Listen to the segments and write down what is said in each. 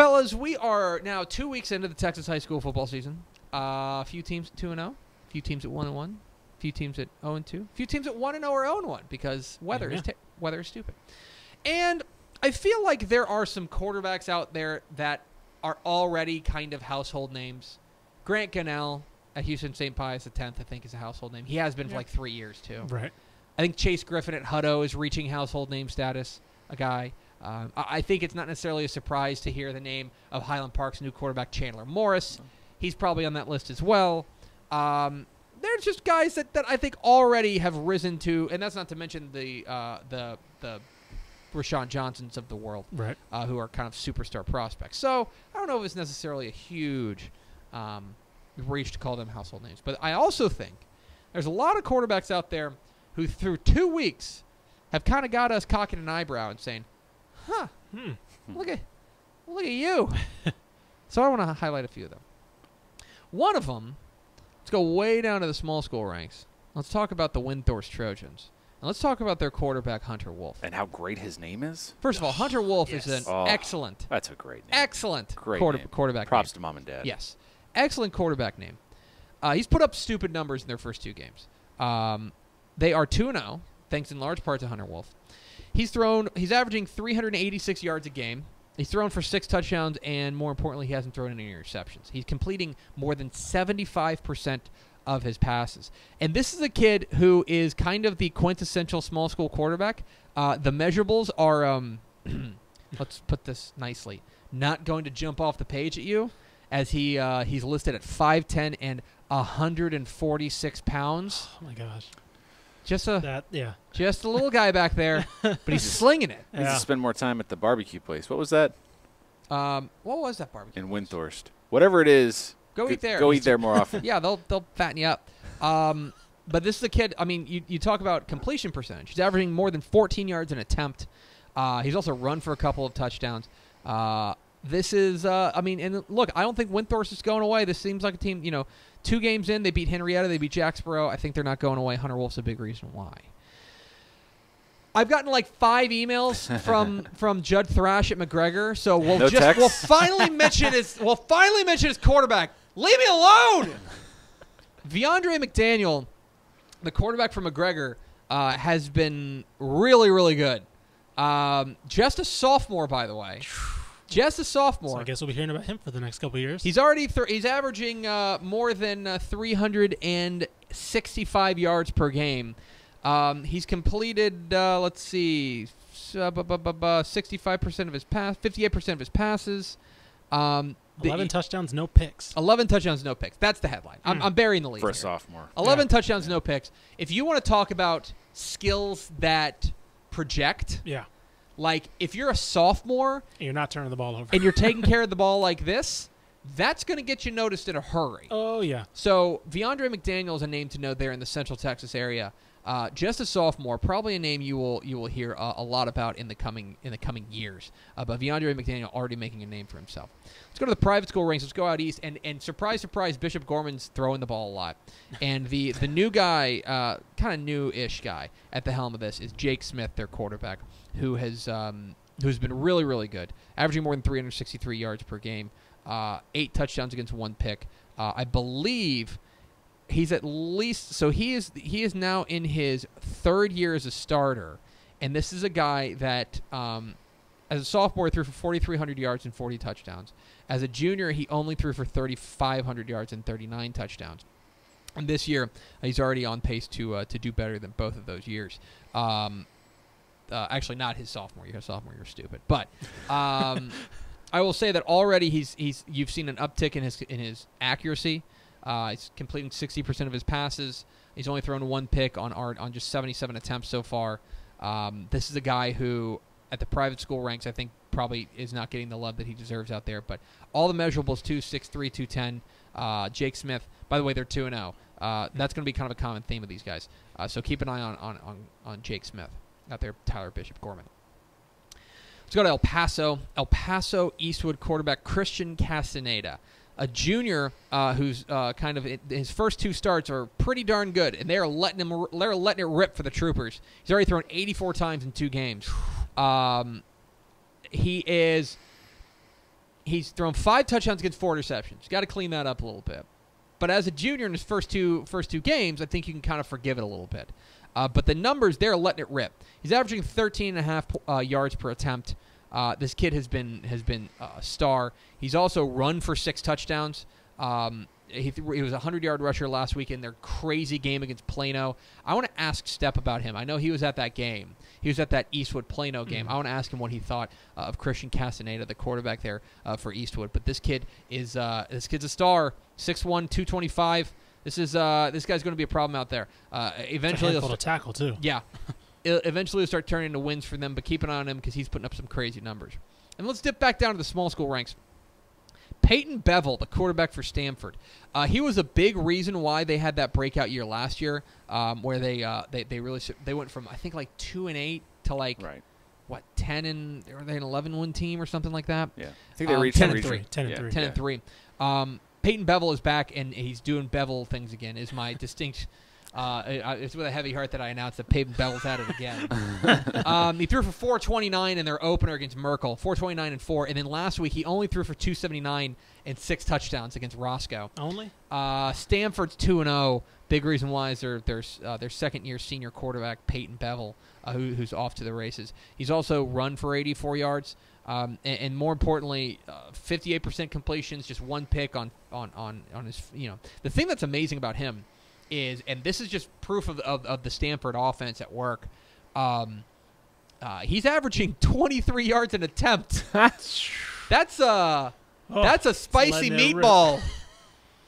Fellas, we are now 2 weeks into the Texas high school football season. A few teams 2-0, a few teams at 1-1, a few teams at 0-2, a few teams at 1-0 or 0-1 because weather is stupid. And I feel like there are some quarterbacks out there that are already kind of household names. Grant Gunnell at Houston St. Pius X, I think, is a household name. He has been for like 3 years, too. Right. I think Chase Griffin at Hutto is reaching household name status, a guy. I think it's not necessarily a surprise to hear the name of Highland Park's new quarterback, Chandler Morris. He's probably on that list as well. They're just guys that I think already have risen to, and that's not to mention the Rashawn Johnsons of the world, right? Who are kind of superstar prospects. So I don't know if it's necessarily a huge reach to call them household names. But I also think there's a lot of quarterbacks out there who through 2 weeks have kind of got us cocking an eyebrow and saying, huh, look at you. So I want to highlight a few of them. One of them, let's go way down to the small school ranks. Let's talk about the Windthorst Trojans. And let's talk about their quarterback, Hunter Wolf. And how great his name is? First of all, Hunter Wolf is an excellent. That's a great name. Excellent great quarterback Props name. to mom and dad. Yes. Excellent quarterback name. He's put up stupid numbers in their first 2 games. They are 2-0, thanks in large part to Hunter Wolf. He's averaging 386 yards a game. He's thrown for 6 touchdowns, and more importantly, he hasn't thrown any interceptions. He's completing more than 75% of his passes. And this is a kid who is kind of the quintessential small school quarterback. The measurables are, let's put this nicely, not going to jump off the page at you, as he's listed at 5'10" and 146 pounds. Oh, my gosh. Just a little guy back there, but he's slinging it. Needs to spend more time at the barbecue place. What was that? What was that barbecue in place? Windthorst? Whatever it is, go eat there. Go eat there more often. Yeah, they'll fatten you up. But this is a kid. I mean, you talk about completion percentage. He's averaging more than 14 yards an attempt. He's also run for a couple of touchdowns. This is, and look, I don't think Windthorst is going away. This seems like a team, 2 games in, they beat Henrietta, they beat Jacksboro. I think they're not going away. Hunter Wolf's a big reason why. I've gotten like 5 emails from Judd Thrash at McGregor, so we'll finally mention his quarterback. Leave me alone. Viandre McDaniel, the quarterback from McGregor, has been really, really good. Just a sophomore, by the way. Just a sophomore. So I guess we'll be hearing about him for the next couple of years. He's already he's averaging more than 365 yards per game. He's completed 65% of his 58% of his passes. 11 touchdowns, no picks. 11 touchdowns, no picks. That's the headline. I'm burying the lead for a here. sophomore. 11 touchdowns, no picks. If you want to talk about skills that project, like if you're a sophomore, and you're not turning the ball over, and you're taking care of the ball like this, that's going to get you noticed in a hurry. Oh yeah. So Viandre McDaniel is a name to know there in the Central Texas area. Just a sophomore, probably a name you will hear a lot about in the coming years. But Viandre McDaniel already making a name for himself. Let's go to the private school ranks. Let's go out east, and surprise, surprise, Bishop Gorman's throwing the ball a lot. And the new guy, kind of new-ish guy at the helm of this is Jake Smith, their quarterback, who's been really, really good, averaging more than 363 yards per game, 8 touchdowns against 1 pick. I believe. He's at least he is now in his 3rd year as a starter, and this is a guy that as a sophomore threw for 4,300 yards and 40 touchdowns. As a junior, he only threw for 3,500 yards and 39 touchdowns. And this year, he's already on pace to do better than both of those years. Actually, not his sophomore year. His sophomore year, stupid. But I will say that already you've seen an uptick in his accuracy. He's completing 60% of his passes. He's only thrown 1 pick on just 77 attempts so far. This is a guy who, at the private school ranks, I think probably is not getting the love that he deserves out there. But all the measurables, 2'6", 210. Jake Smith, by the way, they're 2-0. That's going to be kind of a common theme of these guys. So keep an eye on Jake Smith out there, Tyler Bishop Gorman. Let's go to El Paso. El Paso Eastwood quarterback Christian Castaneda, a junior who's kind of his first 2 starts are pretty darn good, and they're letting it rip for the Troopers. He's already thrown 84 times in 2 games. He is He's thrown 5 touchdowns against 4 interceptions. He's got to clean that up a little bit. But as a junior in his first two games, I think you can kind of forgive it a little bit. But the numbers, they're letting it rip. He's averaging 13.5 yards per attempt. This kid has been a star. He's also run for 6 touchdowns. He was a 100-yard rusher last week in their crazy game against Plano. I want to ask Stepp about him. I know he was at that game. He was at that Eastwood-Plano game. I want to ask him what he thought of Christian Castaneda, the quarterback there for Eastwood. But this kid's a star. 6'1", 225. This guy's going to be a problem out there. Eventually, he'll to tackle too. Yeah. Eventually, he'll start turning into wins for them. But keep an eye on him because he's putting up some crazy numbers. And let's dip back down to the small school ranks. Peyton Bevel, the quarterback for Stanford, he was a big reason why they had that breakout year last year, where they went from I think like 2-8 to like 10 and were they an 11-win team or something like that? Yeah, I think they reached 10-3. 10-3. Peyton Bevel is back and he's doing Bevel things again. Is my distinct. It's with a heavy heart that I announced that Peyton Bevel's at it again. He threw for 429 in their opener against Merkel, 429 and 4, and then last week he only threw for 279 and 6 touchdowns against Roscoe. Only? Stanford's 2-0. Big reason why is their second-year senior quarterback Peyton Bevel, who's off to the races. He's also run for 84 yards, and more importantly, 58% completions, just 1 pick on his. The thing that's amazing about him is, and this is just proof of the Stanford offense at work, he's averaging 23 yards an attempt. That's a spicy meatball.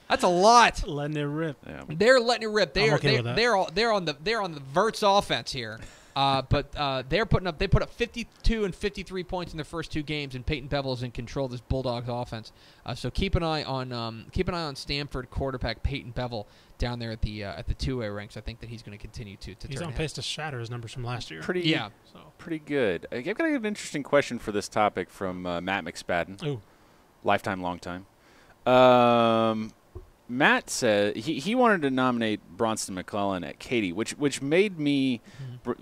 That's a lot. Letting it rip. Yeah. They're letting it rip. They're on the Verts offense here. But they put up 52 and 53 points in their first 2 games, and Peyton Bevel is in control of this Bulldogs offense. So keep an eye on Stanford quarterback Peyton Bevel down there at the 2A ranks. I think that he's going to continue to he's turn on pace to shatter his numbers from last year. Pretty good. I've got an interesting question for this topic from Matt McSpadden. Ooh. Lifetime, long time. Matt said he wanted to nominate Bronson McClellan at Katy, which made me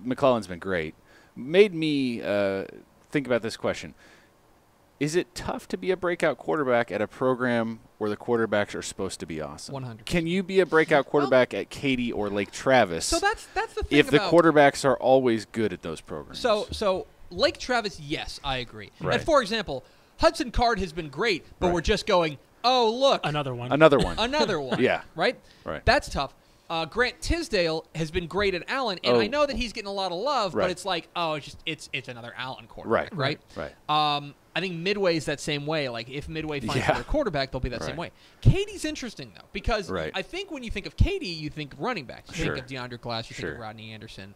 McClellan's been great. Made me think about this question. Is it tough to be a breakout quarterback at a program where the quarterbacks are supposed to be awesome? 100%. Can you be a breakout quarterback at Katy or Lake Travis? So that's the thing. If the quarterbacks are always good at those programs. So Lake Travis, yes, I agree. Right. And for example, Hudson Card has been great, but we're just going, oh look, another one. Another one. Yeah. Right. That's tough. Grant Tisdale has been great at Allen, and I know that he's getting a lot of love, but it's like, it's another Allen quarterback, right? I think Midway's that same way. Like, if Midway finds another quarterback, they'll be that same way. Katy's interesting, though, because I think when you think of Katy, you think of running backs. You think of DeAndre Glass. You think of Rodney Anderson.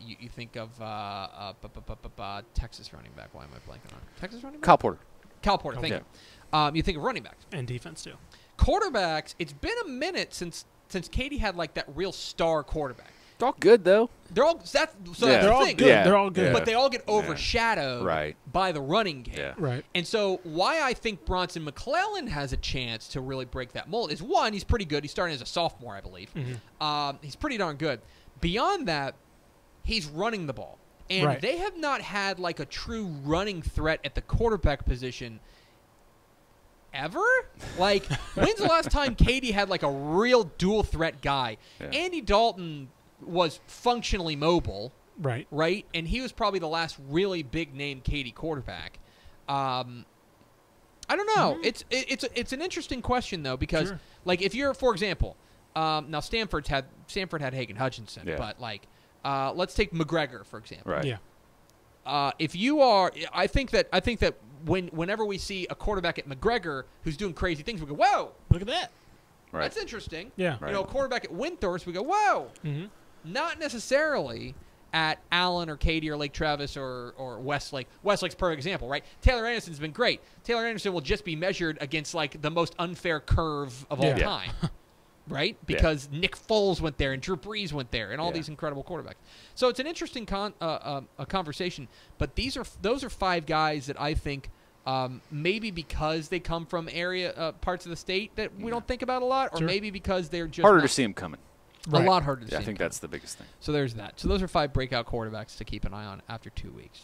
You think of Texas running back. Why am I blanking on Texas running back? Cal Porter, thank you. You think of running backs. And defense, too. Quarterbacks, it's been a minute since Katy had, like, that real star quarterback. They're all good, though. They're all that's the thing. Yeah. They're all good. But they all get overshadowed by the running game. Yeah. Right. And so why I think Bronson McClellan has a chance to really break that mold is, one, he's pretty good. He's starting as a sophomore, I believe. He's pretty darn good. Beyond that, he's running the ball. And they have not had like a true running threat at the quarterback position ever? Like, when's the last time Katy had like a real dual threat guy? Andy Dalton was functionally mobile, right? And he was probably the last really big name Katy quarterback. I don't know. It's an interesting question though, because like if you're, for example, now Stanford had Hagen Hutchinson, but like let's take McGregor for example. Right. Yeah. If you are, I think that whenever we see a quarterback at McGregor who's doing crazy things, we go, whoa, look at that. Right. That's interesting. Yeah. You know, a quarterback at Windthorst, we go, whoa. Not necessarily at Allen or Katy or Lake Travis or Westlake. Westlake's a perfect example, right? Taylor Anderson's been great. Taylor Anderson will just be measured against like the most unfair curve of all time. Right? Because Nick Foles went there and Drew Brees went there and all these incredible quarterbacks. So it's an interesting conversation. But those are 5 guys that I think maybe because they come from area parts of the state that we don't think about a lot, or maybe because they're just harder to see them coming. A lot harder to see. I think that's the biggest thing. So there's that. So those are 5 breakout quarterbacks to keep an eye on after 2 weeks.